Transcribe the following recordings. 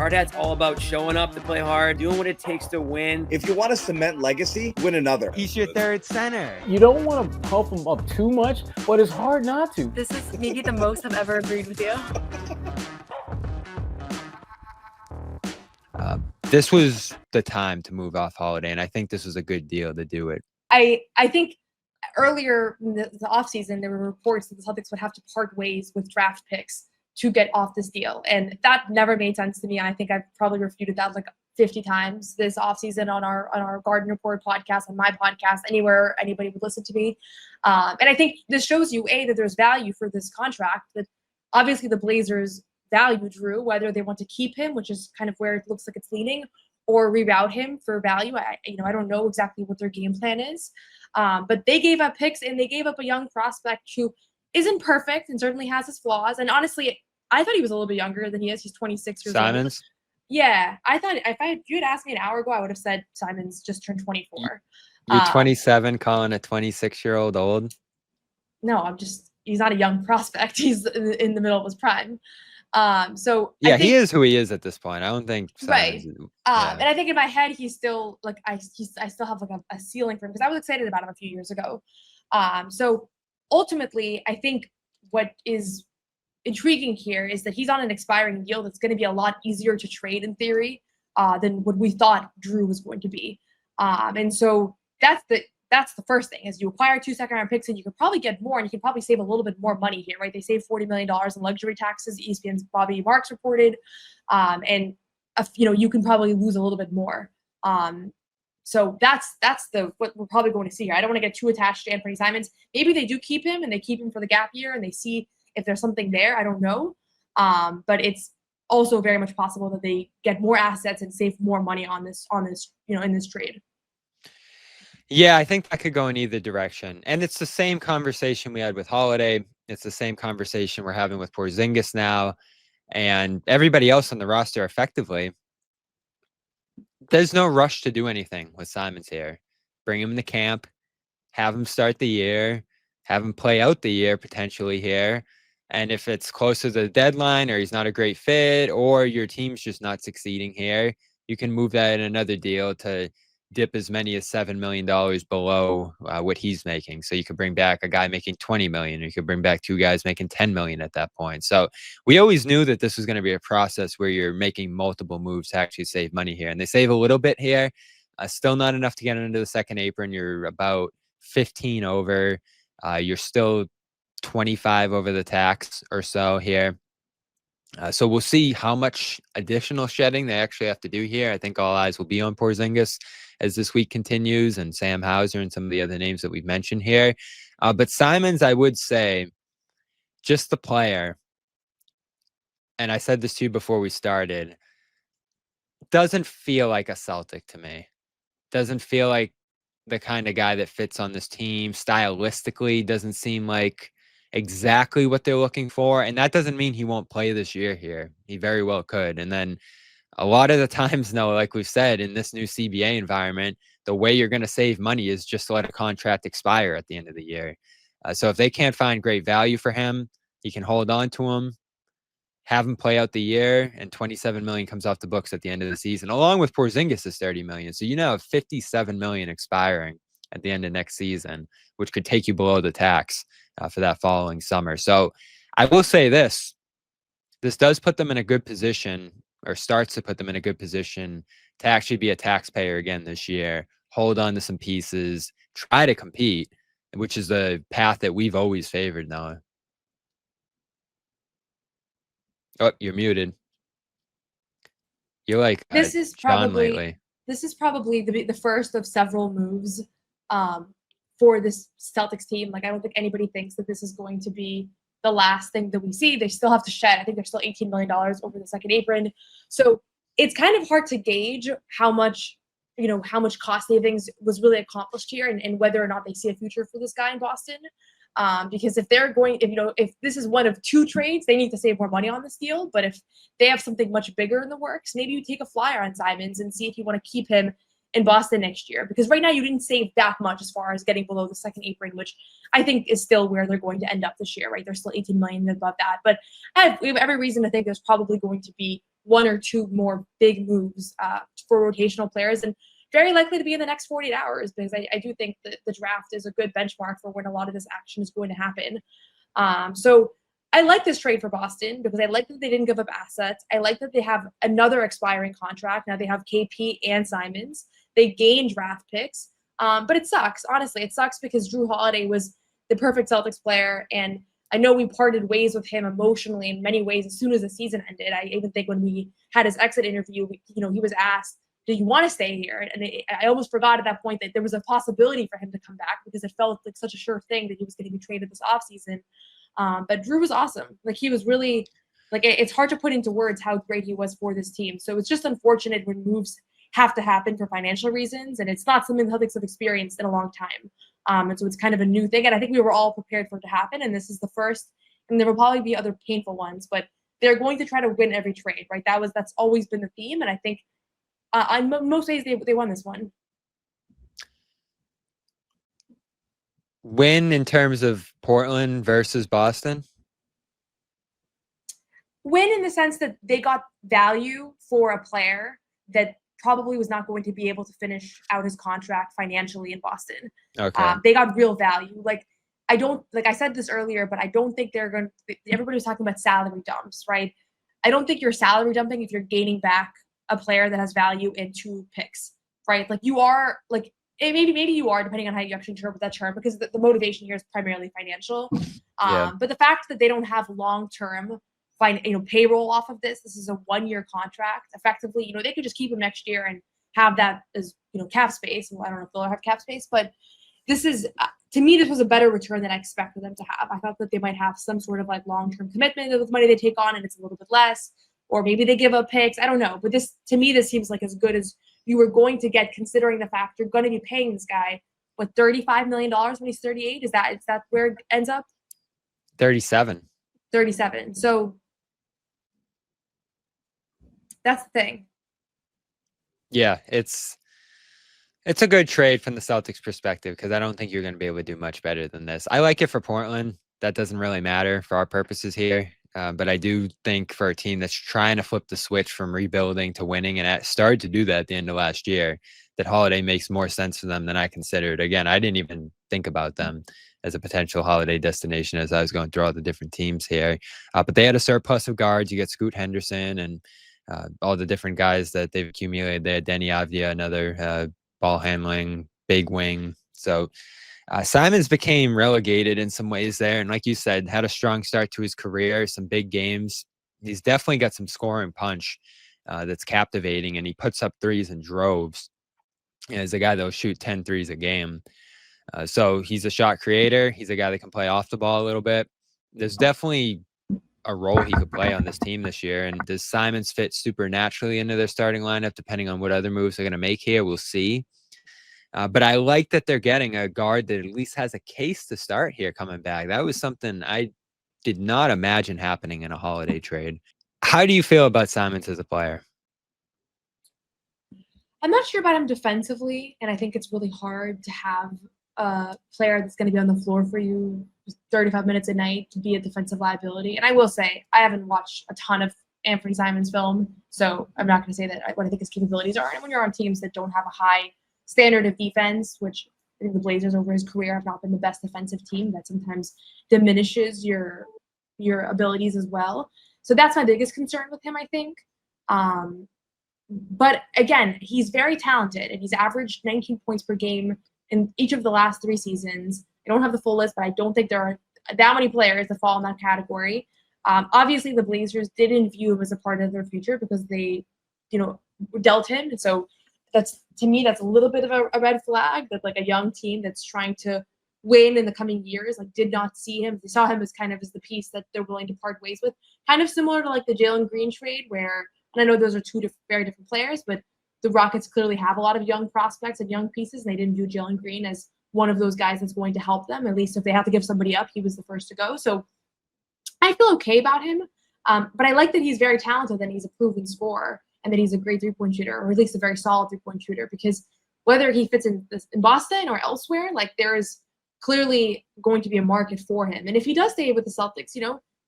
Hardhat's all about showing up to play hard, doing what it takes to win. If you want to cement legacy, win another. He's your third center. You don't want to puff him up too much, but it's hard not to. This is maybe the most I've ever agreed with you. This was the time to move off Holiday, and I think this was a good deal to do it. I think earlier in the offseason, there were reports that the Celtics would have to part ways with draft picks to get off this deal. And that never made sense to me. I think I've probably refuted that like 50 times this offseason on our Garden Report podcast, on my podcast, anywhere anybody would listen to me. And I think this shows you, A, that there's value for this contract, that obviously the Blazers value Jrue, whether they want to keep him, which is kind of where it looks like it's leaning, or reroute him for value. I don't know exactly what their game plan is. But they gave up picks and they gave up a young prospect who isn't perfect and certainly has his flaws. And honestly, I thought he was a little bit younger than he is. He's 26 years old. Simons? Yeah. I thought if you had asked me an hour ago, I would have said Simons just turned 24. You're 27 calling a 26-year-old old? No, he's not a young prospect. He's in the middle of his prime. So yeah, I think, he is who he is at this point. I don't think Simons, right. And I think in my head he's still like I still have like a ceiling for him because I was excited about him a few years ago. So ultimately, I think what is intriguing here is that he's on an expiring deal that's going to be a lot easier to trade in theory than what we thought Jrue was going to be. And so that's the first thing is you acquire 2 second-round picks and you could probably get more and you can probably save a little bit more money here, right? They saved $40 million in luxury taxes, ESPN's Bobby Marks reported. And you can probably lose a little bit more. So that's what we're probably going to see here. I don't want to get too attached to Anfernee Simons. Maybe they do keep him and they keep him for the gap year and they see if there's something there. I don't know. But it's also very much possible that they get more assets and save more money on this, in this trade. Yeah, I think that could go in either direction. And it's the same conversation we had with Holiday. It's the same conversation we're having with Porzingis now. And everybody else on the roster effectively. There's no rush to do anything with Simons here. Bring him to camp. Have him start the year. Have him play out the year potentially here. And if it's close to the deadline or he's not a great fit or your team's just not succeeding here, you can move that in another deal to dip as many as $7 million below what he's making. So you could bring back a guy making $20 million. Or you could bring back 2 guys making $10 million at that point. So we always knew that this was going to be a process where you're making multiple moves to actually save money here. And they save a little bit here. Still not enough to get into the second apron. You're about 15 over. You're still 25 over the tax or so here. So we'll see how much additional shedding they actually have to do here. I think all eyes will be on Porzingis as this week continues and Sam Hauser and some of the other names that we've mentioned here. But Simons, I would say, just the player, and I said this to you before we started, doesn't feel like a Celtic to me. Doesn't feel like the kind of guy that fits on this team. Stylistically, doesn't seem like exactly what they're looking for. And that doesn't mean he won't play this year here. He very well could. And then a lot of the times, no, like we've said, in this new CBA environment, the way you're going to save money is just to let a contract expire at the end of the year. So if they can't find great value for him, you can hold on to him, have him play out the year, and $27 million comes off the books at the end of the season, along with Porzingis is $30 million. So you now have $57 million expiring at the end of next season, which could take you below the tax for that following summer. So I will say this does put them in a good position, or starts to put them in a good position to actually be a taxpayer again this year, hold on to some pieces, try to compete, which is the path that we've always favored, Noah. Oh, you're muted. You're like this is John probably lately. This is probably the first of several moves for this Celtics team. Like, I don't think anybody thinks that this is going to be the last thing that we see. They still have to shed. I think there's still $18 million over the second apron. So it's kind of hard to gauge how much cost savings was really accomplished here and whether or not they see a future for this guy in Boston. Because if this is one of 2 trades, they need to save more money on this deal. But if they have something much bigger in the works, maybe you take a flyer on Simons and see if you want to keep him in Boston next year. Because right now you didn't save that much as far as getting below the second apron, which I think is still where they're going to end up this year, right? They're still $18 million above that. But we have every reason to think there's probably going to be one or two more big moves for rotational players, and very likely to be in the next 48 hours, because I do think that the draft is a good benchmark for when a lot of this action is going to happen. So I like this trade for Boston because I like that they didn't give up assets. I like that they have another expiring contract. Now they have KP and Simons. They gained draft picks. But it sucks. Honestly, it sucks because Jrue Holiday was the perfect Celtics player. And I know we parted ways with him emotionally in many ways as soon as the season ended. I even think when we had his exit interview, he was asked, do you want to stay here? And I almost forgot at that point that there was a possibility for him to come back because it felt like such a sure thing that he was going to be traded this offseason. But Jrue was awesome. Like, he was really, like, it's hard to put into words how great he was for this team. So it's just unfortunate when moves have to happen for financial reasons, and it's not something the Celtics have experienced in a long time. And so it's kind of a new thing, and I think we were all prepared for it to happen, and this is the first, and there will probably be other painful ones, but they're going to try to win every trade, right? That's always been the theme, and I think on most days they won this one. Win in terms of Portland versus Boston? Win in the sense that they got value for a player that probably was not going to be able to finish out his contract financially in Boston. Okay. They got real value. I said this earlier, but I don't think they're going to, everybody was talking about salary dumps, right? I don't think you're salary dumping if you're gaining back a player that has value in 2 picks, right? Like, you are, like, maybe you are, depending on how you actually interpret that term, because the motivation here is primarily financial. Yeah. But the fact that they don't have long-term payroll off of this is a 1-year contract. Effectively, they could just keep him next year and have that as, cap space. Well, I don't know if they'll have cap space, but this is, to me, this was a better return than I expected them to have. I thought that they might have some sort of like long-term commitment of the money they take on, and it's a little bit less, or maybe they give up picks. I don't know. But to me, this seems like as good as you were going to get, considering the fact you're going to be paying this guy, what, $35 million when he's 38? Is that where it ends up? 37. 37. So that's the thing. Yeah, it's a good trade from the Celtics perspective, because I don't think you're going to be able to do much better than this. I like it for Portland. That doesn't really matter for our purposes here. But I do think for a team that's trying to flip the switch from rebuilding to winning, and started to do that at the end of last year, that Holiday makes more sense for them than I considered. Again, I didn't even think about them as a potential holiday destination as I was going through all the different teams here. But they had a surplus of guards. You get Scoot Henderson and all the different guys that they've accumulated. They had Denny Avdia, another ball handling, big wing. So Simons became relegated in some ways there. And like you said, had a strong start to his career, some big games. He's definitely got some scoring punch that's captivating, and he puts up threes in droves. He's a guy that will shoot 10 threes a game. So he's a shot creator. He's a guy that can play off the ball a little bit. There's definitely a role he could play on this team this year. And does Simons fit super naturally into their starting lineup, depending on what other moves they're going to make here? We'll see. But I like that they're getting a guard that at least has a case to start here coming back. That was something I did not imagine happening in a Holiday trade. How do you feel about Simons as a player? I'm not sure about him defensively, and I think it's really hard to have a player that's going to be on the floor for you 35 minutes a night to be a defensive liability. And I will say, I haven't watched a ton of Anfernee Simons film, so I'm not going to say that what I think his capabilities are. And when you're on teams that don't have a high standard of defense, which I think the Blazers over his career have not been the best defensive team, that sometimes diminishes your abilities as well. So that's my biggest concern with him, I think. But again, he's very talented, and he's averaged 19 points per game in each of the last 3 seasons. I don't have the full list, but I don't think there are that many players that fall in that category. Obviously, the Blazers didn't view him as a part of their future because they, dealt him. And so to me, that's a little bit of a red flag that, like, a young team that's trying to win in the coming years, like, did not see him. They saw him as kind of as the piece that they're willing to part ways with. Kind of similar to like the Jalen Green trade, where, and I know those are 2 very different players, but the Rockets clearly have a lot of young prospects and young pieces, and they didn't view Jalen Green as one of those guys that's going to help them. At least if they have to give somebody up, he was the first to go. So I feel okay about him. But I like that he's very talented and he's a proven scorer, and that he's a great 3-point shooter, or at least a very solid 3-point shooter, because whether he fits in Boston or elsewhere, like, there is clearly going to be a market for him. And if he does stay with the Celtics,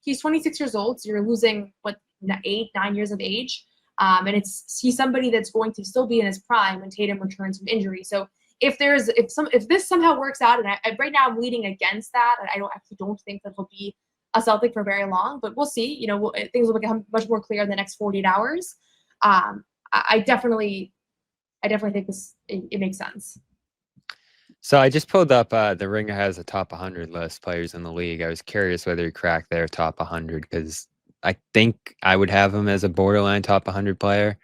he's 26 years old, so you're losing 8-9 years of age. And he's somebody that's going to still be in his prime when Tatum returns from injury. So if this somehow works out, and I right now I'm leaning against that, and I don't think that he'll be a Celtic for very long, but we'll see. Things will become much more clear in the next 48 hours. I definitely think it makes sense. So I just pulled up, the Ringer has a top 100 list players in the league. I was curious whether he cracked their top 100 because I think I would have him as a borderline top 100 player.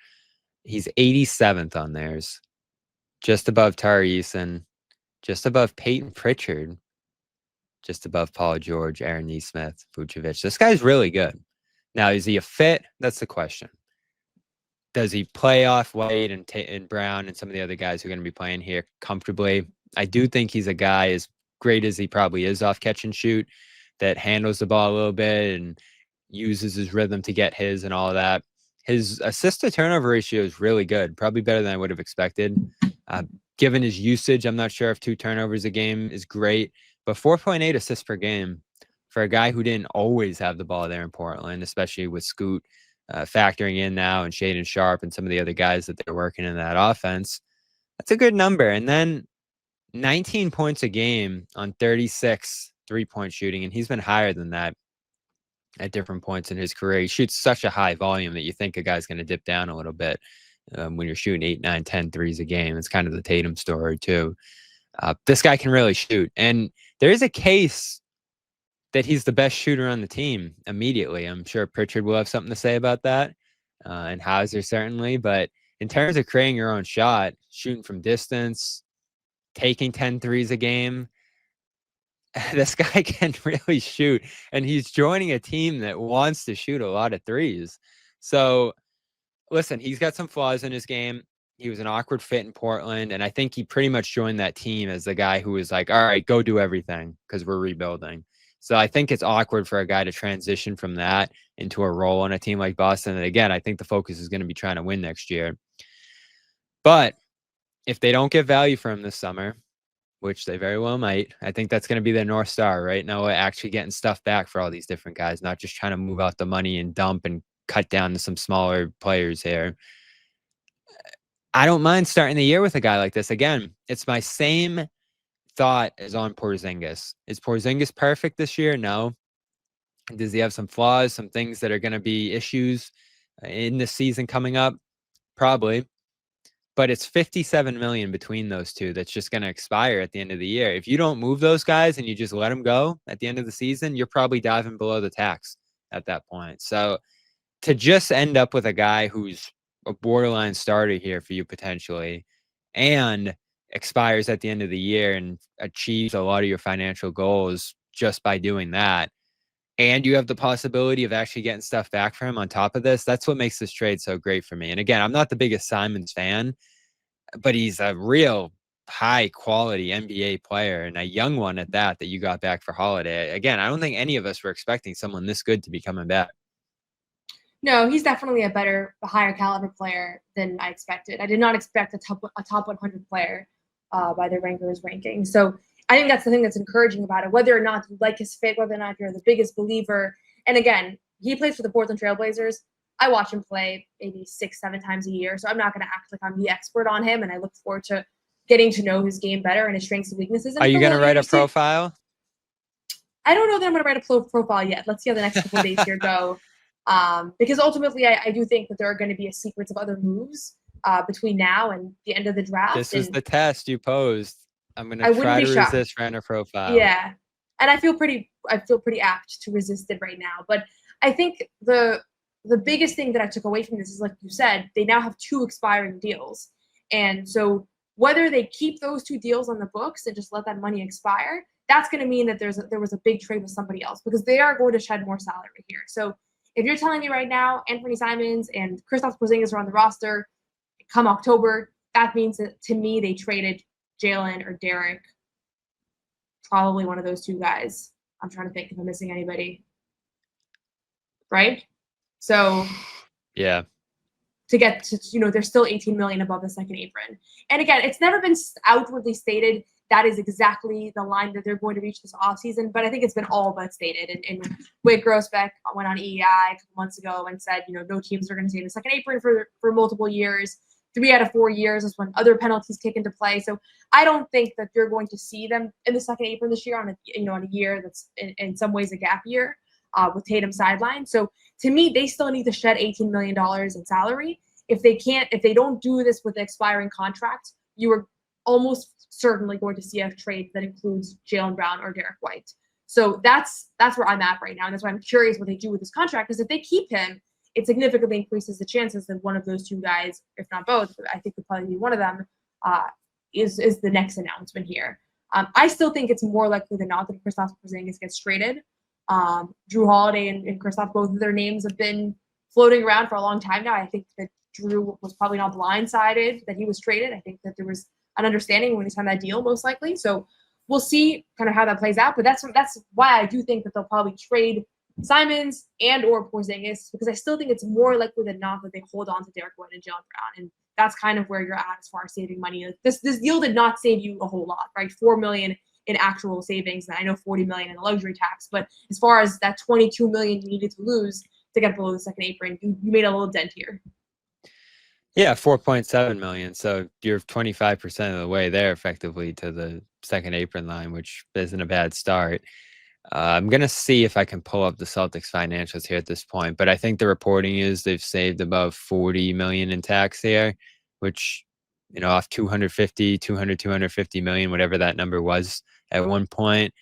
He's 87th on theirs, just above Tari Eason, just above Peyton Pritchard, just above Paul George, Aaron Nesmith, Vucevic. This guy's really good. Now, is he a fit? That's the question. Does he play off Wade and Brown and some of the other guys who are going to be playing here comfortably? I do think he's a guy, as great as he probably is off catch and shoot, that handles the ball a little bit and uses his rhythm to get his and all of that. His assist to turnover ratio is really good, probably better than I would have expected. Given his usage, I'm not sure if 2 turnovers a game is great, but 4.8 assists per game for a guy who didn't always have the ball there in Portland, especially with Scoot factoring in now and Shaedon Sharpe and some of the other guys that they're working in that offense. That's a good number. And then 19 points a game on 36 3-point shooting, and he's been higher than that at different points in his career. He shoots such a high volume that you think a guy's going to dip down a little bit when you're shooting 8, 9, 10 threes a game. It's kind of the Tatum story too. This guy can really shoot, and there is a case that he's the best shooter on the team immediately. I'm sure Pritchard will have something to say about that, and Hauser certainly. But in terms of creating your own shot, shooting from distance, taking 10 threes a game, this guy can really shoot. And he's joining a team that wants to shoot a lot of threes. So, listen, he's got some flaws in his game. He was an awkward fit in Portland, and I think he pretty much joined that team as the guy who was like, all right, go do everything because we're rebuilding. So I think it's awkward for a guy to transition from that into a role on a team like Boston. And again, I think the focus is going to be trying to win next year. But if they don't get value for him this summer, which they very well might, I think that's going to be their North Star, right? Now, actually getting stuff back for all these different guys, not just trying to move out the money and dump and cut down to some smaller players here. I don't mind starting the year with a guy like this. Again, it's my same thought as on Porzingis. Is Porzingis perfect this year? No. Does he have some flaws, some things that are going to be issues in the season coming up? Probably. But it's $57 million between those two that's just going to expire at the end of the year. If you don't move those guys and you just let them go at the end of the season, you're probably diving below the tax at that point. So to just end up with a guy who's a borderline starter here for you potentially and expires at the end of the year and achieves a lot of your financial goals just by doing that, and you have the possibility of actually getting stuff back for him on top of this, that's what makes this trade so great for me. And again, I'm not the biggest Simons fan, but he's a real high quality NBA player and a young one at that you got back for Holiday. Again, I don't think any of us were expecting someone this good to be coming back. No, he's definitely a higher caliber player than I expected. I did not expect a top 100 player by the Rangers ranking. So I think that's the thing that's encouraging about it, whether or not you like his fit, whether or not you're the biggest believer. And again, he plays for the Portland Trailblazers. I watch him play maybe 6-7 times a year. So I'm not going to act like I'm the expert on him. And I look forward to getting to know his game better and his strengths and weaknesses. And are you going to write a profile? I don't know that I'm going to write a profile yet. Let's see how the next couple of days here go. Because ultimately, I do think that there are going to be a sequence of other moves between now and the end of the draft. This is the test you posed. I'm going to try to resist writing a profile. Yeah, and I feel pretty apt to resist it right now. But I think the biggest thing that I took away from this is, like you said, they now have 2 expiring deals, and so whether they keep those 2 deals on the books and just let that money expire, that's going to mean that there was a big trade with somebody else because they are going to shed more salary here. So if you're telling me right now Anfernee Simons and Kristaps Porzingis are on the roster come October, that means that to me they traded Jalen or Derek, probably one of those 2 guys. I'm trying to think if I'm missing anybody. Right? So yeah. To get to, they're still $18 million above the second apron. And again, it's never been outwardly stated that is exactly the line that they're going to reach this offseason. But I think it's been all but stated. And Wade Grossbeck went on EEI a couple months ago and said, no teams are going to stay in the second apron for multiple years. 3 out of 4 years is when other penalties kick into play. So I don't think that you're going to see them in the second apron this year on a year that's in some ways a gap year with Tatum sidelined. So to me, they still need to shed $18 million in salary. If they don't do this with the expiring contract, you are almost certainly going to see a trade that includes Jaylen Brown or Derek White. So that's where I'm at right now. And that's why I'm curious what they do with this contract, because if they keep him, it significantly increases the chances that one of those two guys, if not both, I think would probably be one of them, is the next announcement here. I still think it's more likely than not that Kristaps Porzingis gets traded. Jrue Holiday and Kristaps, both of their names have been floating around for a long time now. I think that Jrue was probably not blindsided that he was traded. I think that there was an understanding when he signed that deal, most likely. So we'll see kind of how that plays out. But that's why I do think that they'll probably trade Simons and or Porzingis, because I still think it's more likely than not that they hold on to Derek White and Jaylen Brown. And that's kind of where you're at as far as saving money. Like this deal did not save you a whole lot, right? $4 million in actual savings, and I know $40 million in the luxury tax. But as far as that $22 million you needed to lose to get below the second apron, you made a little dent here. Yeah, 4.7 million. So you're 25% of the way there effectively to the second apron line, which isn't a bad start. I'm going to see if I can pull up the Celtics financials here at this point, but I think the reporting is they've saved above 40 million in tax here, which, off 250 million, whatever that number was at one point.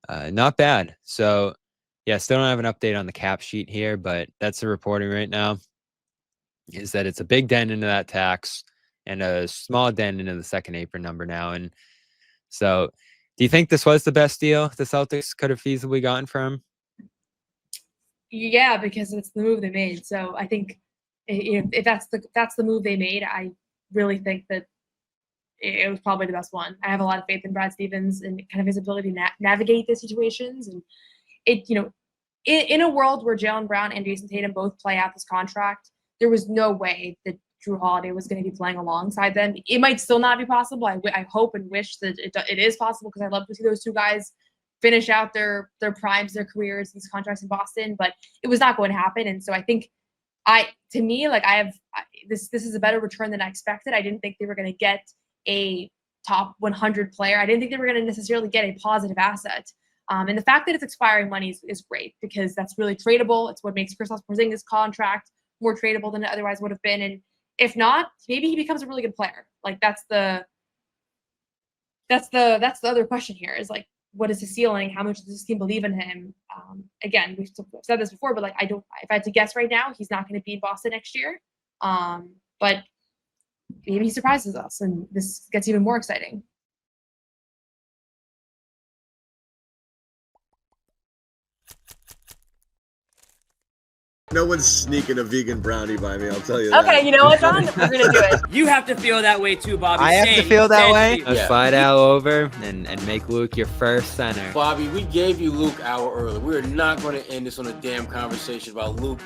Not bad. So yeah, still don't have an update on the cap sheet here, but that's the reporting right now, is that it's a big dent into that tax and a small dent into the second apron number now. And so do you think this was the best deal the Celtics could have feasibly gotten for him? Yeah, because it's the move they made. So I think if that's the move they made, I really think that it was probably the best one. I have a lot of faith in Brad Stevens and kind of his ability to navigate the situations. And in a world where Jaylen Brown and Jason Tatum both play out this contract, there was no way that Jrue Holiday was going to be playing alongside them. It might still not be possible. I hope and wish that it is possible, because I love to see those two guys finish out their primes, their careers, these contracts in Boston. But it was not going to happen, and so I think this is a better return than I expected. I didn't think they were going to get a top 100 player. I didn't think they were going to necessarily get a positive asset. And the fact that it's expiring money is great, because that's really tradable. It's what makes Kristaps Porzingis' contract more tradable than it otherwise would have been. And if not, maybe he becomes a really good player. Like that's the other question here, is like, what is his ceiling? How much does this team believe in him? Again, we've said this before, but like, if I had to guess right now, he's not going to be in Boston next year. But maybe he surprises us and this gets even more exciting. No one's sneaking a vegan brownie by me, I'll tell you that. Okay, you know what, John? We're going to do it. You have to feel that way too, Bobby. I have to feel that way. Let's Yeah. slide Al over and make Luke your first center. Bobby, we gave you Luke hour early. We're not going to end this on a damn conversation about Luke